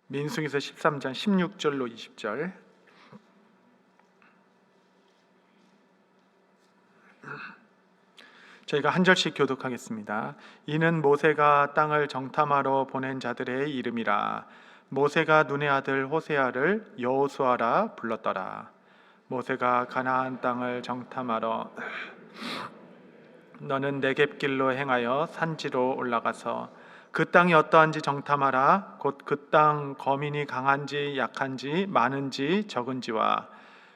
민수기서 13장 16절로 20절. 저희가 한 절씩 교독하겠습니다. 이는 모세가 땅을 정탐하러 보낸 자들의 이름이라. 모세가 눈의 아들 호세아를 여호수아라 불렀더라. 모세가 가나안 땅을 정탐하러 너는 네겝길로 행하여 산지로 올라가서 그 땅이 어떠한지 정탐하라. 곧 그 땅 거민이 강한지 약한지 많은지 적은지와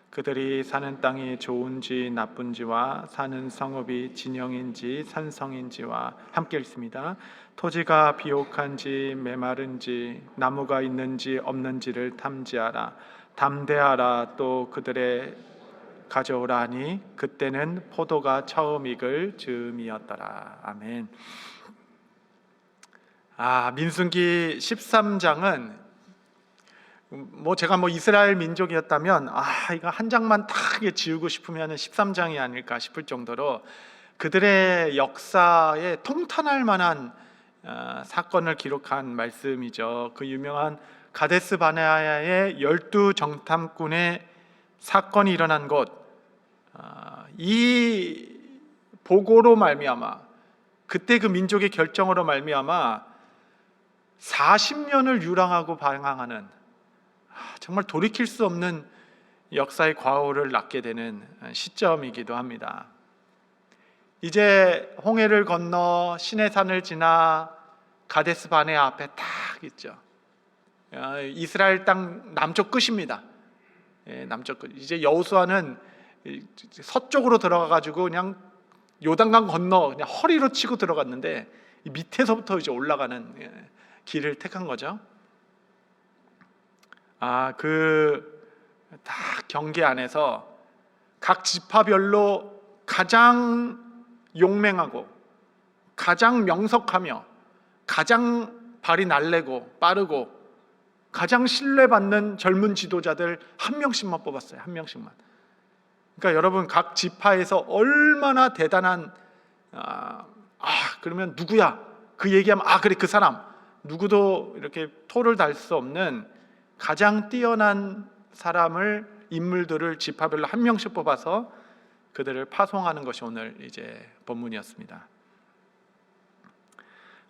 그들이 사는 땅이 좋은지 나쁜지와 사는 성읍이 진영인지 산성인지와 함께 읽습니다. 토지가 비옥한지 메마른지 나무가 있는지 없는지를 탐지하라. 담대하라. 또 그들의 가져오라 하니 그때는 포도가 처음 익을 즈음이었더라. 아멘. 민수기 13장은 제가 이스라엘 민족이었다면 이거 한 장만 딱 지우고 싶으면 13장이 아닐까 싶을 정도로 그들의 역사에 통탄할 만한 사건을 기록한 말씀이죠. 그 유명한 가데스 바네아의 12 정탐꾼의 사건이 일어난 곳, 이 보고로 말미암아, 그때 그 민족의 결정으로 말미암아 40년을 유랑하고 방황하는, 정말 돌이킬 수 없는 역사의 과오를 낳게 되는 시점이기도 합니다. 이제 홍해를 건너 시내산을 지나 가데스 바네아 앞에 딱 있죠. 이스라엘 땅 남쪽 끝입니다. 남쪽 끝. 이제 여호수아는 서쪽으로 들어가가지고 그냥 요단강 건너 그냥 허리로 치고 들어갔는데 밑에서부터 이제 올라가는 길을 택한 거죠. 딱 경계 안에서 각 지파별로 가장 용맹하고 가장 명석하며 가장 발이 날래고 빠르고 가장 신뢰받는 젊은 지도자들 한 명씩만 뽑았어요. 한 명씩만. 그러니까 여러분, 각 지파에서 얼마나 대단한 그러면 누구야? 그 얘기하면 그래, 그 사람. 누구도 이렇게 토를 달 수 없는 가장 뛰어난 인물들을 지파별로 한 명씩 뽑아서 그들을 파송하는 것이 오늘 이제 본문이었습니다.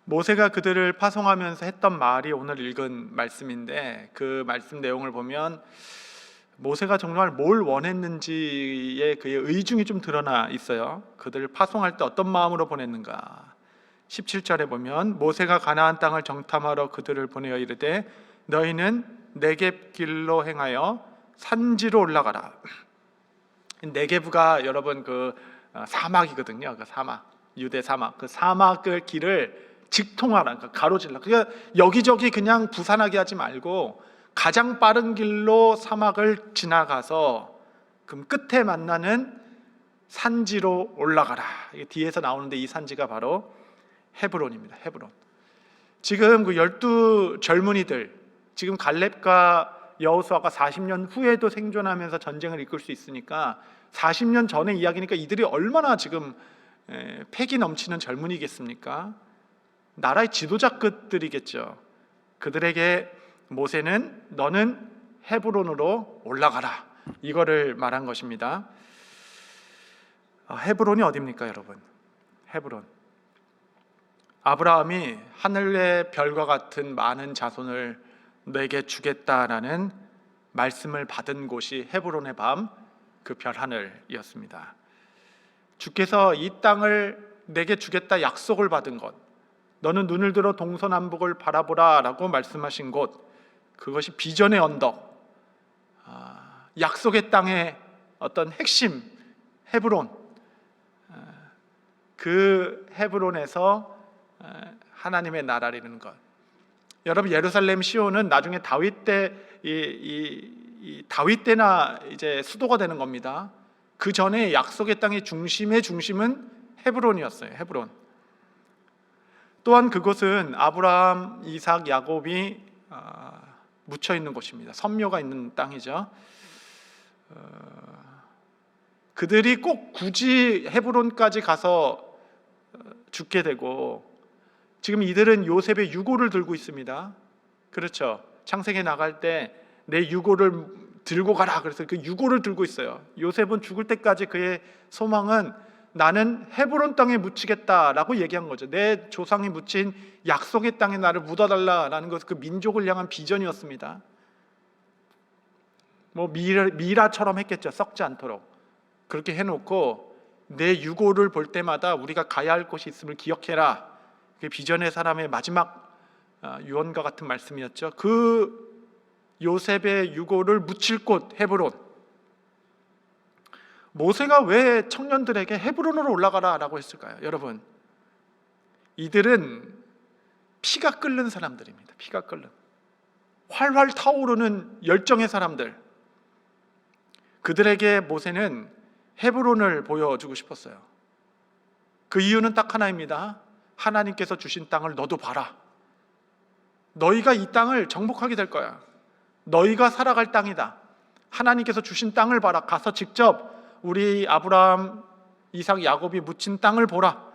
모세가 그들을 파송하면서 했던 말이 오늘 읽은 말씀인데, 그 말씀 내용을 보면 모세가 정말 뭘 원했는지의 그의 의중이 좀 드러나 있어요. 그들을 파송할 때 어떤 마음으로 보냈는가. 17절에 보면 모세가 가나안 땅을 정탐하러 그들을 보내어 이르되 너희는 네겝길로 행하여 산지로 올라가라. 네겝가 여러분 사막이거든요. 그 사막, 유대 사막, 그 사막을 길을 직통하라, 가로질러. 그러니까 여기저기 그냥 부산하게 하지 말고 가장 빠른 길로 사막을 지나가서 그 끝에 만나는 산지로 올라가라. 이게 뒤에서 나오는데 이 산지가 바로 헤브론입니다. 헤브론. 지금 그 12 젊은이들, 지금 갈렙과 여호수아가 40년 후에도 생존하면서 전쟁을 이끌 수 있으니까 40년 전의 이야기니까 이들이 얼마나 지금 패기 넘치는 젊은이겠습니까? 나라의 지도자급들이겠죠. 그들에게 모세는 너는 헤브론으로 올라가라, 이거를 말한 것입니다. 헤브론이 어디입니까, 여러분? 헤브론. 아브라함이 하늘의 별과 같은 많은 자손을 내게 주겠다라는 말씀을 받은 곳이 헤브론의 밤, 그 별 하늘이었습니다. 주께서 이 땅을 내게 주겠다 약속을 받은 곳, 너는 눈을 들어 동서남북을 바라보라 라고 말씀하신 곳, 그것이 비전의 언덕, 약속의 땅의 어떤 핵심 헤브론, 그 헤브론에서 하나님의 나라를 이루는 것. 여러분, 예루살렘 시온은 나중에 다윗 때 다윗 때나 이제 수도가 되는 겁니다. 그 전에 약속의 땅의 중심의 중심은 헤브론이었어요. 헤브론. 또한 그곳은 아브라함, 이삭, 야곱이 묻혀 있는 곳입니다. 선묘가 있는 땅이죠. 그들이 꼭 굳이 헤브론까지 가서 죽게 되고, 지금 이들은 요셉의 유고를 들고 있습니다. 그렇죠. 창세기에 나갈 때 내 유고를 들고 가라. 그래서 그 유고를 들고 있어요. 요셉은 죽을 때까지 그의 소망은 나는 헤브론 땅에 묻히겠다라고 얘기한 거죠. 내 조상이 묻힌 약속의 땅에 나를 묻어달라라는 것은 그 민족을 향한 비전이었습니다. 뭐 미라처럼 했겠죠. 썩지 않도록 그렇게 해놓고 내 유고를 볼 때마다 우리가 가야 할 곳이 있음을 기억해라. 그게 비전의 사람의 마지막 유언과 같은 말씀이었죠. 그 요셉의 유고를 묻힐 곳 헤브론. 모세가 왜 청년들에게 헤브론으로 올라가라라고 했을까요? 여러분, 이들은 피가 끓는 사람들입니다. 피가 끓는 활활 타오르는 열정의 사람들. 그들에게 모세는 헤브론을 보여주고 싶었어요. 그 이유는 딱 하나입니다. 하나님께서 주신 땅을 너도 봐라. 너희가 이 땅을 정복하게 될 거야. 너희가 살아갈 땅이다. 하나님께서 주신 땅을 봐라. 가서 직접 우리 아브라함, 이삭, 야곱이 묻힌 땅을 보라.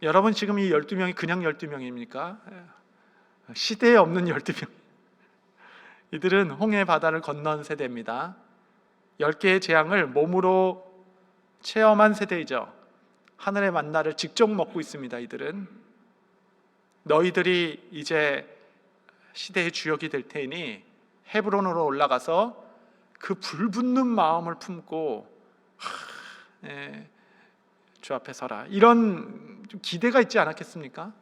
여러분, 지금 이 12명이 그냥 12명입니까? 시대에 없는 12명. 이들은 홍해 바다를 건넌 세대입니다. 10개의 재앙을 몸으로 체험한 세대이죠. 하늘의 만나를 직접 먹고 있습니다. 이들은 너희들이 이제 시대의 주역이 될 테니 헤브론으로 올라가서 그 불붙는 마음을 품고 주 앞에 서라. 이런 좀 기대가 있지 않았겠습니까?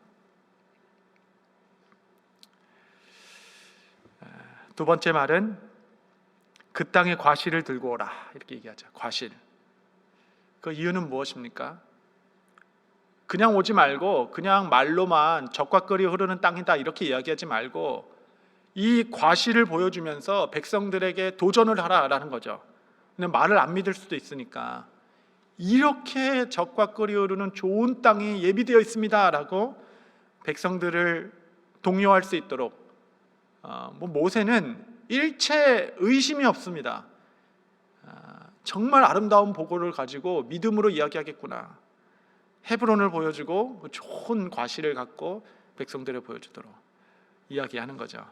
두 번째 말은 그 땅의 과실을 들고 오라. 이렇게 얘기하죠. 과실. 그 이유는 무엇입니까? 그냥 오지 말고 그냥 말로만 적과 꿀이 흐르는 땅이다 이렇게 이야기하지 말고 이 과실을 보여주면서 백성들에게 도전을 하라라는 거죠. 근데 말을 안 믿을 수도 있으니까 이렇게 적과 꿀이 흐르는 좋은 땅이 예비되어 있습니다라고 백성들을 독려할 수 있도록 모세는 일체 의심이 없습니다. 정말 아름다운 보고를 가지고 믿음으로 이야기하겠구나. 헤브론을 보여주고 좋은 과실을 갖고 백성들을 보여주도록 이야기하는 거죠.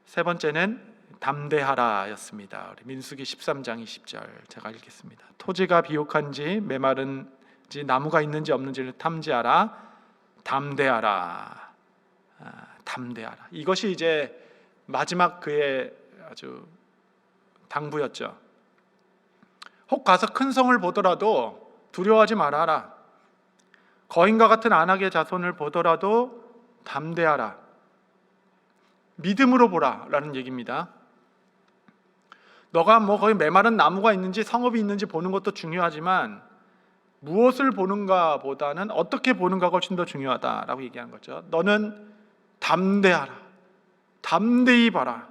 세 번째는 담대하라였습니다. 우리 민수기 13장 20절 제가 읽겠습니다. 토지가 비옥한지 메마른지 나무가 있는지 없는지를 탐지하라. 담대하라. 담대하라. 이것이 이제 마지막 그의 아주 당부였죠. 혹 가서 큰 성을 보더라도 두려워하지 말아라. 거인과 같은 안악의 자손을 보더라도 담대하라. 믿음으로 보라 라는 얘기입니다. 너가 거기 메마른 나무가 있는지 성읍이 있는지 보는 것도 중요하지만 무엇을 보는가 보다는 어떻게 보는가가 훨씬 더 중요하다라고 얘기하는 거죠. 너는 담대하라. 담대히 봐라.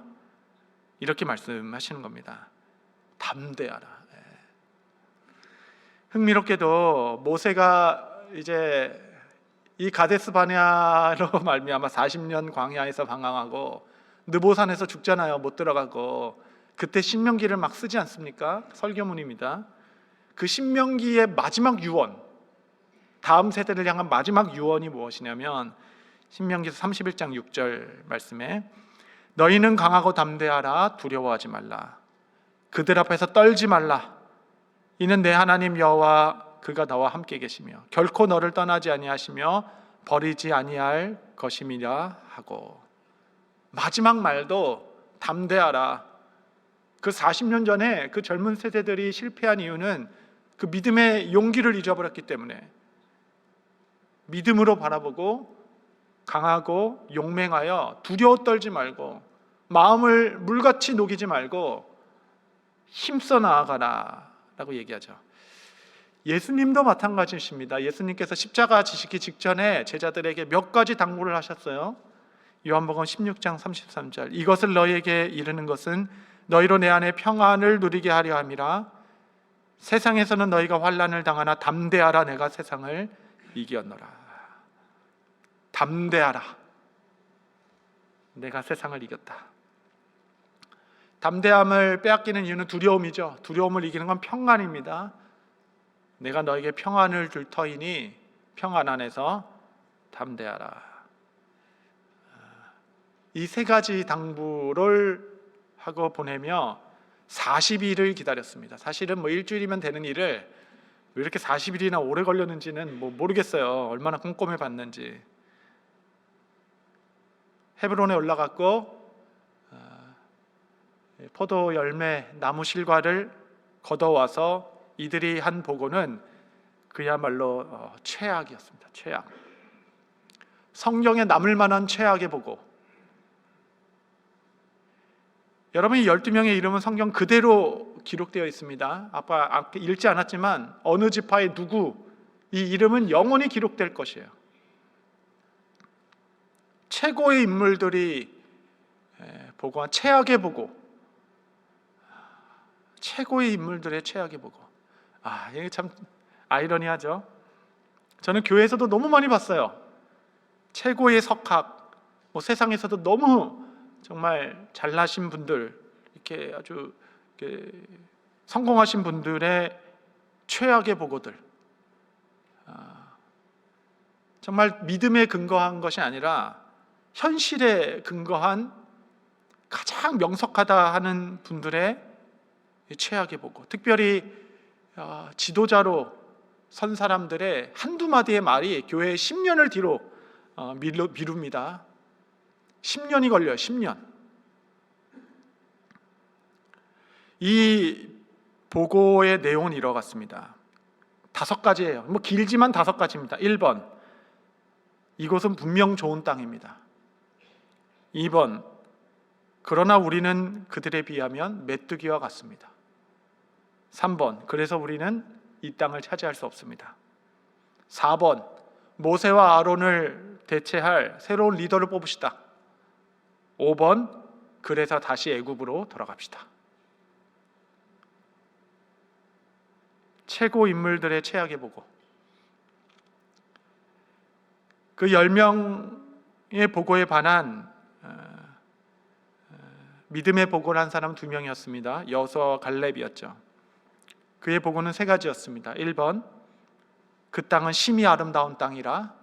이렇게 말씀하시는 겁니다. 담대하라. 흥미롭게도 모세가 이제 이 가데스 바네아로 말미암아 40년 광야에서 방황하고 느보산에서 죽잖아요. 못 들어가고. 그때 신명기를 막 쓰지 않습니까? 설교문입니다. 그 신명기의 마지막 유언, 다음 세대를 향한 마지막 유언이 무엇이냐면 신명기서 31장 6절 말씀에 너희는 강하고 담대하라. 두려워하지 말라. 그들 앞에서 떨지 말라. 이는 내 하나님 여호와 그가 너와 함께 계시며 결코 너를 떠나지 아니하시며 버리지 아니할 것임이라 하고. 마지막 말도 담대하라. 그 40년 전에 그 젊은 세대들이 실패한 이유는 그 믿음의 용기를 잊어버렸기 때문에 믿음으로 바라보고 강하고 용맹하여 두려워 떨지 말고 마음을 물같이 녹이지 말고 힘써 나아가라 라고 얘기하죠. 예수님도 마찬가지십니다. 예수님께서 십자가 지시기 직전에 제자들에게 몇 가지 당부를 하셨어요. 요한복음 16장 33절 이것을 너희에게 이르는 것은 너희로 내 안에 평안을 누리게 하려 함이라. 세상에서는 너희가 환난을 당하나 담대하라. 내가 세상을 이겼노라. 담대하라. 내가 세상을 이겼다. 담대함을 빼앗기는 이유는 두려움이죠. 두려움을 이기는 건 평안입니다. 내가 너에게 평안을 줄 터이니 평안 안에서 담대하라. 이 세 가지 당부를 하고 보내며 40일을 기다렸습니다. 사실은 뭐 일주일이면 되는 일을 왜 이렇게 40일이나 오래 걸렸는지는 뭐 모르겠어요. 얼마나 꼼꼼해 봤는지. 헤브론에 올라갔고 포도 열매 나무 실과를 걷어와서 이들이 한 보고는 그야말로 최악이었습니다. 최악. 성경에 남을 만한 최악의 보고. 여러분, 이 12명의 이름은 성경 그대로 기록되어 있습니다. 아까 읽지 않았지만 어느 지파의 누구, 이 이름은 영원히 기록될 것이에요. 최고의 인물들이 보고한 최악의 보고, 최고의 인물들의 최악의 보고. 이게 참 아이러니하죠. 저는 교회에서도 너무 많이 봤어요. 최고의 석학, 뭐 세상에서도 너무 정말 잘나신 분들, 이렇게 아주 이렇게 성공하신 분들의 최악의 보고들. 정말 믿음에 근거한 것이 아니라 현실에 근거한 가장 명석하다 하는 분들의 최악의 보고. 특별히 지도자로 선 사람들의 한두 마디의 말이 교회의 10년을 뒤로 미룹니다. 10년이 걸려요. 10년. 이 보고의 내용은 이러 같습니다. 5가지예요. 뭐 길지만 5가지입니다. 1번, 이곳은 분명 좋은 땅입니다. 2번, 그러나 우리는 그들에 비하면 메뚜기와 같습니다. 3번, 그래서 우리는 이 땅을 차지할 수 없습니다. 4번, 모세와 아론을 대체할 새로운 리더를 뽑으시다. 5번, 그래서 다시 애굽으로 돌아갑시다. 최고 인물들의 최악의 보고. 그 10명의 보고에 반한 믿음의 보고를 한 사람은 2명이었습니다. 여호수아와 갈렙이었죠. 그의 보고는 3가지였습니다. 1번, 그 땅은 심히 아름다운 땅이라.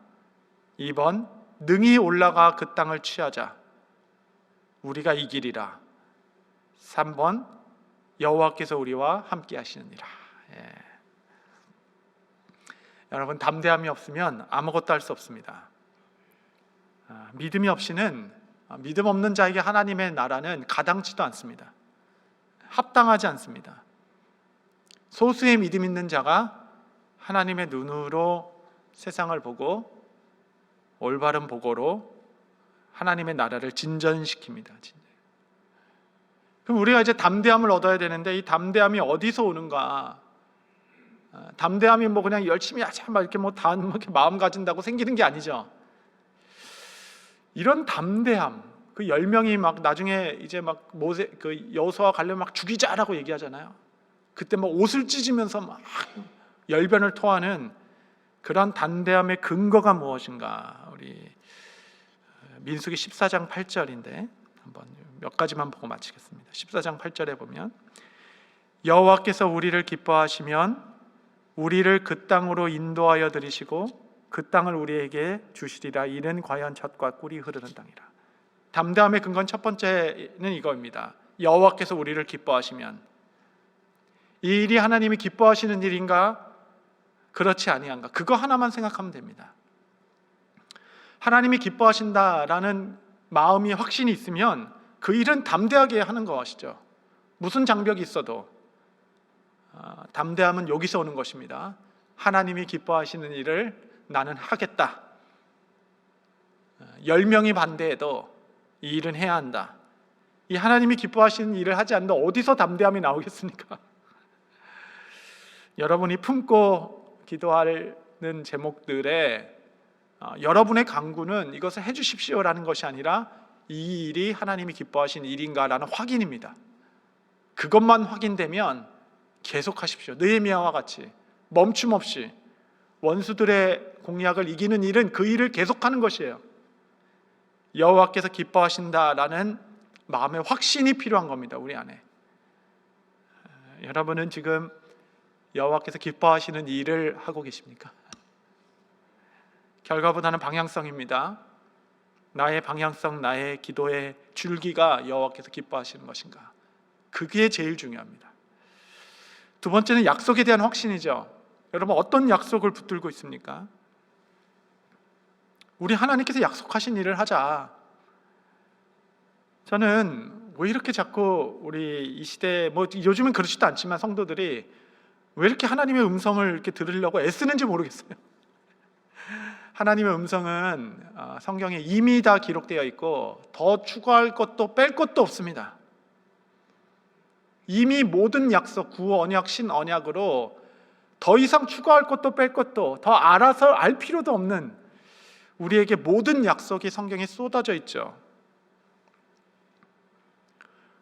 2번, 능히 올라가 그 땅을 취하자. 우리가 이기리라. 3번, 여호와께서 우리와 함께 하시느니라. 여러분, 담대함이 없으면 아무것도 할 수 없습니다. 믿음이 없이는, 믿음 없는 자에게 하나님의 나라는 가당치도 않습니다. 합당하지 않습니다. 소수의 믿음 있는 자가 하나님의 눈으로 세상을 보고 올바른 보고로 하나님의 나라를 진전시킵니다. 그럼 우리가 이제 담대함을 얻어야 되는데, 이 담대함이 어디서 오는가? 담대함이 뭐 그냥 열심히 하자 막 이렇게 이렇게 마음 가진다고 생기는 게 아니죠. 이런 담대함, 그 10명이 막 나중에 이제 막 모세, 그 여호수아와 갈렙 막 죽이자라고 얘기하잖아요. 그때 막 옷을 찢으면서 막 열변을 토하는 그런 담대함의 근거가 무엇인가? 우리 민수기 14장 8절인데 한번 몇 가지만 보고 마치겠습니다. 14장 8절에 보면, 여호와께서 우리를 기뻐하시면 우리를 그 땅으로 인도하여 들이시고 그 땅을 우리에게 주시리라. 이는 과연 젖과 꿀이 흐르는 땅이라. 담대함의 근거는 첫 번째는 이거입니다. 여호와께서 우리를 기뻐하시면. 이 일이 하나님이 기뻐하시는 일인가? 그렇지 아니한가? 그거 하나만 생각하면 됩니다. 하나님이 기뻐하신다라는 마음이 확신이 있으면 그 일은 담대하게 하는 것이죠. 무슨 장벽이 있어도. 담대함은 여기서 오는 것입니다. 하나님이 기뻐하시는 일을 나는 하겠다. 10명이 반대해도 이 일은 해야 한다. 이 하나님이 기뻐하시는 일을 하지 않는데 어디서 담대함이 나오겠습니까? 여러분이 품고 기도하는 제목들에 여러분의 간구는 이것을 해주십시오라는 것이 아니라 이 일이 하나님이 기뻐하시는 일인가라는 확인입니다. 그것만 확인되면 계속하십시오. 느헤미야와 같이 멈춤 없이 원수들의 공략을 이기는 일은 그 일을 계속하는 것이에요. 여호와께서 기뻐하신다라는 마음의 확신이 필요한 겁니다. 우리 안에. 여러분은 지금 여호와께서 기뻐하시는 일을 하고 계십니까? 결과보다는 방향성입니다. 나의 방향성, 나의 기도의 줄기가 여호와께서 기뻐하시는 것인가? 그게 제일 중요합니다. 두 번째는 약속에 대한 확신이죠. 여러분, 어떤 약속을 붙들고 있습니까? 우리 하나님께서 약속하신 일을 하자. 저는 왜 이렇게 자꾸 우리 이 시대에, 요즘은 그렇지도 않지만 성도들이 왜 이렇게 하나님의 음성을 이렇게 들으려고 애쓰는지 모르겠어요. 하나님의 음성은 성경에 이미 다 기록되어 있고 더 추가할 것도 뺄 것도 없습니다. 이미 모든 약속, 구어 언약, 신 언약으로 더 이상 추가할 것도 뺄 것도, 더 알아서 알 필요도 없는 우리에게 모든 약속이 성경에 쏟아져 있죠.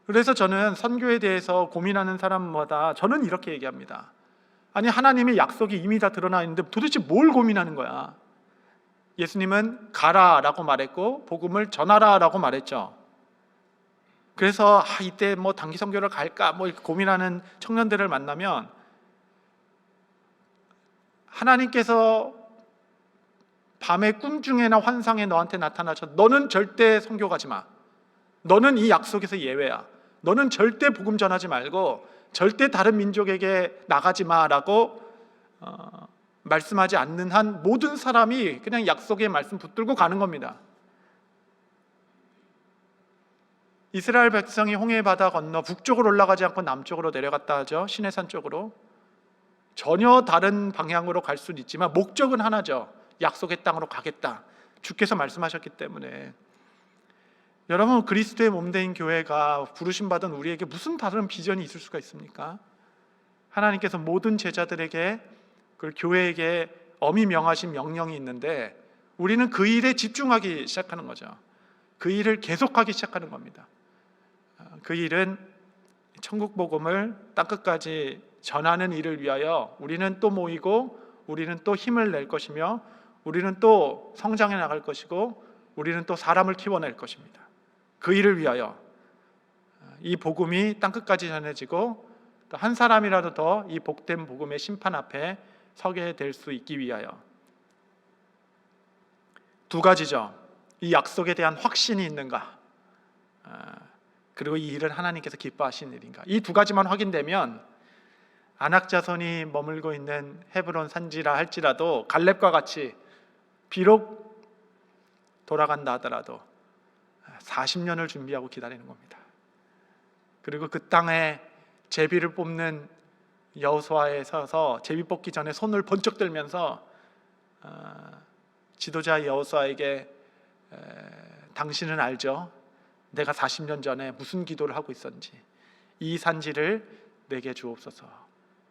그래서 저는 선교에 대해서 고민하는 사람마다 저는 이렇게 얘기합니다. 아니, 하나님의 약속이 이미 다 드러나 있는데 도대체 뭘 고민하는 거야? 예수님은 가라라고 말했고 복음을 전하라라고 말했죠. 그래서 이때 단기 선교를 갈까 이렇게 고민하는 청년들을 만나면 하나님께서 밤의 꿈 중에나 환상에 너한테 나타나셔 너는 절대 선교 가지 마. 너는 이 약속에서 예외야. 너는 절대 복음 전하지 말고 절대 다른 민족에게 나가지 마라고 말씀하지 않는 한 모든 사람이 그냥 약속의 말씀 붙들고 가는 겁니다. 이스라엘 백성이 홍해 바다 건너 북쪽으로 올라가지 않고 남쪽으로 내려갔다 하죠. 시내산 쪽으로. 전혀 다른 방향으로 갈 수는 있지만 목적은 하나죠. 약속의 땅으로 가겠다. 주께서 말씀하셨기 때문에. 여러분, 그리스도의 몸된 교회가 부르심 받은 우리에게 무슨 다른 비전이 있을 수가 있습니까? 하나님께서 모든 제자들에게, 그 교회에게 엄히 명하신 명령이 있는데 우리는 그 일에 집중하기 시작하는 거죠. 그 일을 계속하기 시작하는 겁니다. 그 일은 천국 복음을 땅끝까지 전하는 일을 위하여 우리는 또 모이고 우리는 또 힘을 낼 것이며 우리는 또 성장해 나갈 것이고 우리는 또 사람을 키워낼 것입니다. 그 일을 위하여 이 복음이 땅끝까지 전해지고 또 한 사람이라도 더 이 복된 복음의 심판 앞에 서게 될 수 있기 위하여. 두 가지죠. 이 약속에 대한 확신이 있는가, 그리고 이 일은 하나님께서 기뻐하시는 일인가. 이 두 가지만 확인되면 아낙 자손이 머물고 있는 헤브론 산지라 할지라도 갈렙과 같이 비록 돌아간다 하더라도 40년을 준비하고 기다리는 겁니다. 그리고 그 땅에 제비를 뽑는 여호수아에 서서 제비 뽑기 전에 손을 번쩍 들면서 지도자 여호수아에게 당신은 알죠? 내가 40년 전에 무슨 기도를 하고 있었는지. 이 산지를 내게 주옵소서.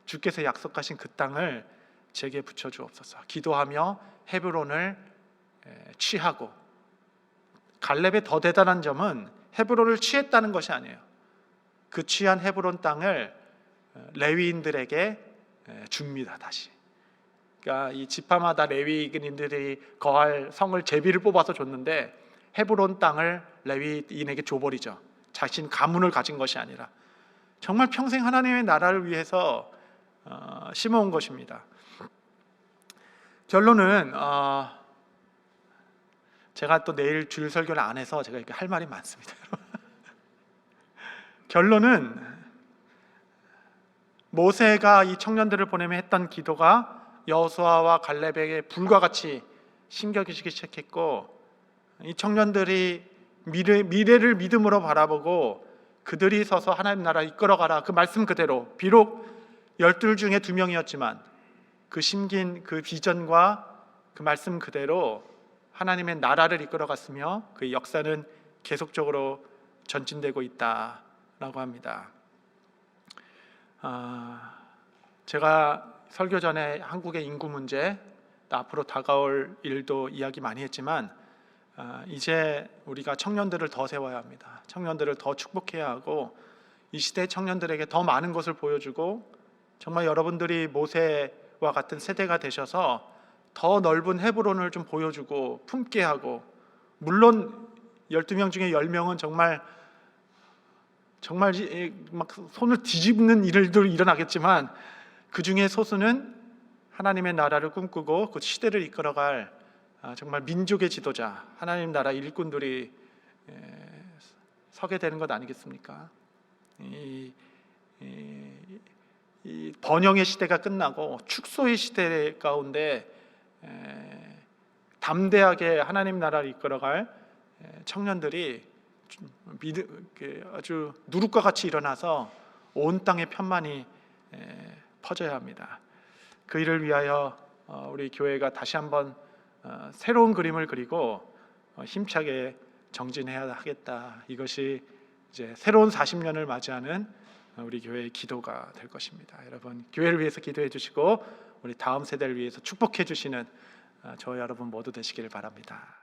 주께서 약속하신 그 땅을 제게 붙여 주옵소서. 기도하며 헤브론을 취하고, 갈렙의 더 대단한 점은 헤브론을 취했다는 것이 아니에요. 그 취한 헤브론 땅을 레위인들에게 줍니다. 다시. 그러니까 이 지파마다 레위인들이 거할 성을 제비를 뽑아서 줬는데 헤브론 땅을 레위인에게 줘버리죠. 자신 가문을 가진 것이 아니라 정말 평생 하나님의 나라를 위해서 심어온 것입니다. 결론은 제가 또 내일 주일 설교를 안 해서 제가 이렇게 할 말이 많습니다. 결론은 모세가 이 청년들을 보내며 했던 기도가 여호수아와 갈렙에게 불과 같이 심겨지기 시작했고, 이 청년들이 미래를 믿음으로 바라보고 그들이 서서 하나님 나라 이끌어가라, 그 말씀 그대로, 비록 12 중에 2명이었지만 그 심긴 그 비전과 그 말씀 그대로 하나님의 나라를 이끌어갔으며 그 역사는 계속적으로 전진되고 있다라고 합니다. 제가 설교 전에 한국의 인구 문제, 앞으로 다가올 일도 이야기 많이 했지만 이제 우리가 청년들을 더 세워야 합니다. 청년들을 더 축복해야 하고 이 시대 청년들에게 더 많은 것을 보여주고, 정말 여러분들이 모세와 같은 세대가 되셔서 더 넓은 헤브론을 좀 보여주고 품게 하고, 물론 12명 중에 10명은 정말 막 손을 뒤집는 일들도 일어나겠지만 그 중에 소수는 하나님의 나라를 꿈꾸고 그 시대를 이끌어갈 정말 민족의 지도자, 하나님 나라 일꾼들이 서게 되는 것 아니겠습니까? 이 번영의 시대가 끝나고 축소의 시대 가운데 담대하게 하나님 나라를 이끌어갈 청년들이 아주 누룩과 같이 일어나서 온 땅에 편만이 퍼져야 합니다. 그 일을 위하여 우리 교회가 다시 한번 새로운 그림을 그리고 힘차게 정진해야 하겠다. 이것이 이제 새로운 40년을 맞이하는 우리 교회의 기도가 될 것입니다. 여러분, 교회를 위해서 기도해 주시고 우리 다음 세대를 위해서 축복해 주시는 저와 여러분 모두 되시기를 바랍니다.